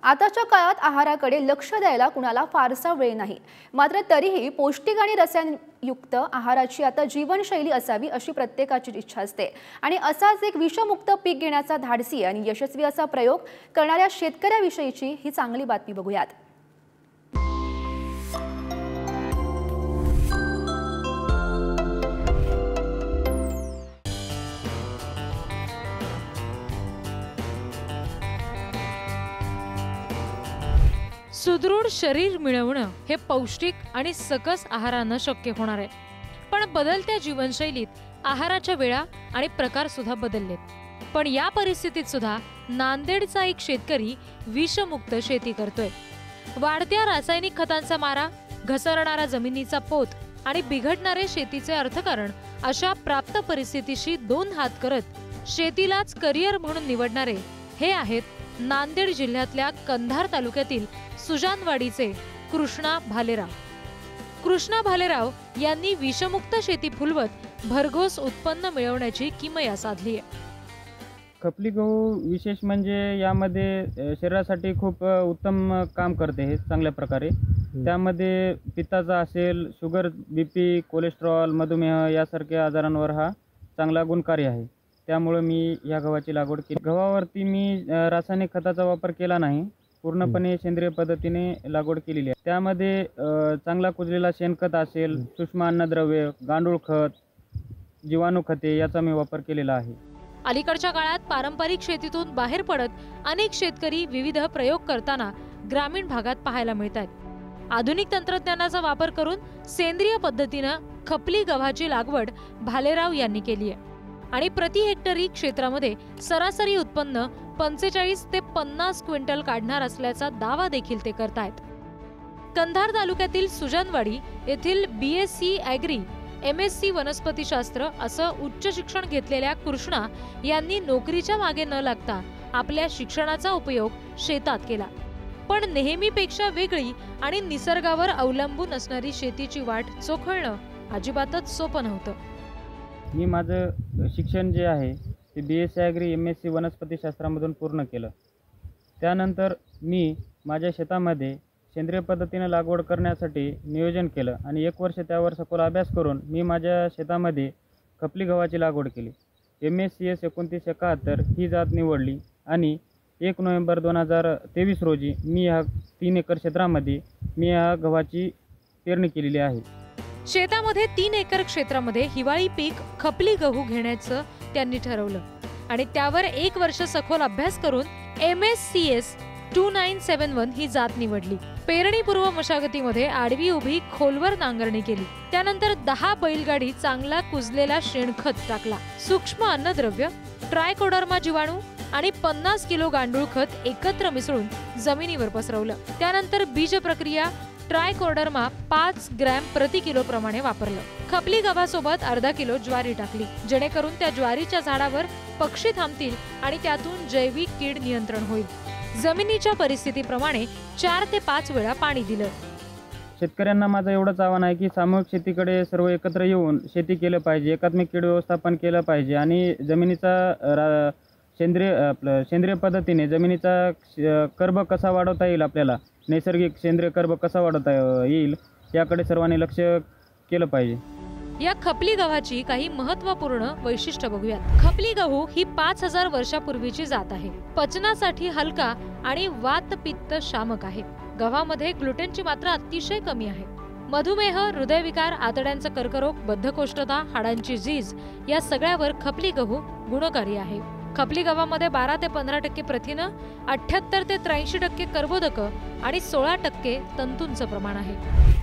आताच्या काळात आहाराकडे लक्ष द्यायला कुणाला फारसा वेळ नाही। मात्र तरीही पौष्टिक आणि रसायनयुक्त आहाराची आता जीवनशैली असावी अशी प्रत्येकाची इच्छा असते। आणि असाच एक विषमुक्त पीक घेण्याचा धाडसी आणि यशस्वी असा प्रयोग करणाऱ्या शेतकऱ्याविषयीची ही चांगली बातमी बघूयात। सुदृढ शरीर मिळवणं हे पौष्टिक आणि सकस आहारानं शक्य होणार आहे। पण बदलत्या जीवनशैलीत आहाराच्या वेळा आणि प्रकार सुद्धा बदललेत। पण या परिस्थितीत सुद्धा नांदेडचा एक शेतकरी विषमुक्त शेती करतोय। वाढत्या रासायनिक खतांचा मारा, घसरणारा जमिनीचा पोत आणि बिघडणारे शेतीचे अर्थकारण अशा प्राप्त परिस्थितीशी दोन हात करत शेतीलाच करिअर म्हणून निवडणारे हे आहेत नांदेड जिल्ह्यातल्या कंधार तालुक्यातील सुजानवाडीचे कृष्णा भालेराव। कृष्णा भालेराव यांनी विषमुक्त शेती फुलवत भरघोस उत्पन्न मिळवण्याची किमया साधली आहे। खपली गहू विशेष म्हणजे यामध्ये शरीरासाठी खूप उत्तम काम करते हे चांगल्या प्रकारे। त्यामध्ये पित्ताचा असेल, शुगर, बीपी, कोलेस्ट्रॉल, मधुमेह यासारख्या आजारांवर हा चांगला गुणकारी आहे। त्यामुळे मी या गव्हाची लागवड केली। गव्हावरती मी रासायनिक खताचा वापर केला नाही, पूर्णपणे सेंद्रिय पद्धतीने लागवड केलेली आहे। त्यामध्ये चांगला कुजलेला शेणखत असेल, सूक्ष्म अन्नद्रव्य, गांडूळ खत, जीवाणू खते याचा मी वापर केलेला आहे। अलीकडच्या काळात पारंपरिक शेतीतून बाहेर पडत अनेक शेतकरी विविध प्रयोग करताना ग्रामीण भागात पाहायला मिळतात। आधुनिक तंत्रज्ञानाचा वापर करून सेंद्रिय पद्धतीनं खपली गव्हाची लागवड भालेराव यांनी केली आहे आणि प्रति हेक्टरी क्षेत्रामध्ये सरासरी उत्पन्न 45 ते 50 क्विंटल काढणार असल्याचा दावा देखील ते करतायत। कंधार तालुक्यातील सुजानवाडी येथील BSc ॲग्री, MSc वनस्पतीशास्त्र असं उच्च शिक्षण घेतलेल्या कृष्णा यांनी नोकरीच्या मागे न लागता आपल्या शिक्षणाचा उपयोग शेतात केला। पण नेहमीपेक्षा वेगळी आणि निसर्गावर अवलंबून असणारी शेतीची वाट चोखळणं अजिबातच सोपं नव्हतं। मी माझं शिक्षण जे आहे ते BSc ॲग्री, MSc वनस्पतीशास्त्रामधून पूर्ण केलं। त्यानंतर मी माझ्या शेतामध्ये सेंद्रिय पद्धतीने लागवड करण्यासाठी नियोजन केलं आणि 1 वर्ष त्यावर सखोल अभ्यास करून मी माझ्या शेतामध्ये खपली गव्हाची लागवड केली। MSCS 2971 ही जात निवडली आणि 1 नोव्हेंबर 2023 रोजी मी ह्या 3 एकर क्षेत्रामध्ये मी ह्या गव्हाची पेरणी केलेली आहे। शेतामध्ये 3 एकर क्षेत्रामध्ये हिवाळी पीक खपली गहू घेण्याचं त्यांनी ठरवलं आणि त्यावर 1 वर्ष सखोल अभ्यास करून MSCS 2971 ही जात निवडली। पेरणीपूर्व मशागतीमध्ये आडवी उभी खोलवर नांगरणी केली। त्यानंतर 10 बैलगाडी चांगला कुजलेला शेणखत टाकला। सूक्ष्म अन्नद्रव्य, ट्रायकोडर्मा जीवाणू आणि 50 किलो गांडूळ खत एकत्र मिसळून जमिनीवर पसरवलं। त्यानंतर बीज प्रक्रिया ट्रायकोडर्मा 5 ग्रॅम प्रति किलो प्रमाणे वापरलं। खपली गव्हासोबत अर्धा किलो ज्वारी टाकली, जेणेकरून त्या ज्वारीच्या झाडावर पक्षी थांबतील आणि त्यातून जैविक कीड नियंत्रण होईल। जमिनीच्या परिस्थितीप्रमाणे 4 ते 5 वेळा पाणी दिलं। शेतकऱ्यांना माझं एवढंच आव्हान आहे की सामूहिक शेतीकडे सर्व एकत्र येऊन शेती केलं पाहिजे, एकात्मिक कीड व्यवस्थापन केलं पाहिजे आणि जमिनीचा सेंद्रिय पद्धतीने जमिनीचा कर्ब कसा वाढवता येईल, आपल्याला नैसर्गिक सेंद्रिय कर्ब कसा वाढवता येईल याकडे सर्वांनी लक्ष केलं पाहिजे। या खपली गव्हाची काही महत्त्वपूर्ण वैशिष्ट्य बघूयात। खपली गहू ही 5000 वर्षापूर्वीची जात आहे। पचनासाठी हलका आणि वात पित्त शामक आहे। गव्हामध्ये ग्लुटेनची मात्रा अतिशय कमी आहे। मधुमेह, हृदयविकार, आतड्यांचा कर्करोग, बद्धकोष्ठता, हाडांची झीज या सगळ्यावर खपली गहू गुणकारी आहे। खपली गव्हामध्ये 12 ते 15% प्रथिनं, 78 ते 83% कर्बोदकं आणि 16% तंतूंचं प्रमाण आहे।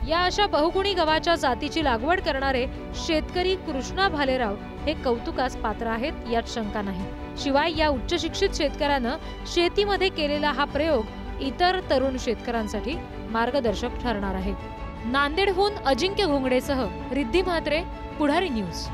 या अशा बहुगुणी गव्हाच्या जातीची लागवड करणारे शेतकरी कृष्णा भालेराव हे कौतुकास पात्र आहेत, यात शंका नाही। शिवाय या उच्च शिक्षित शेतकऱ्यानं शेतीमध्ये केलेला हा प्रयोग इतर तरुण शेतकऱ्यांसाठी मार्गदर्शक ठरणार आहे। नांदेडहून अजिंक्य घोंगडेसह रिद्धी म्हात्रे, पुढारी न्यूज।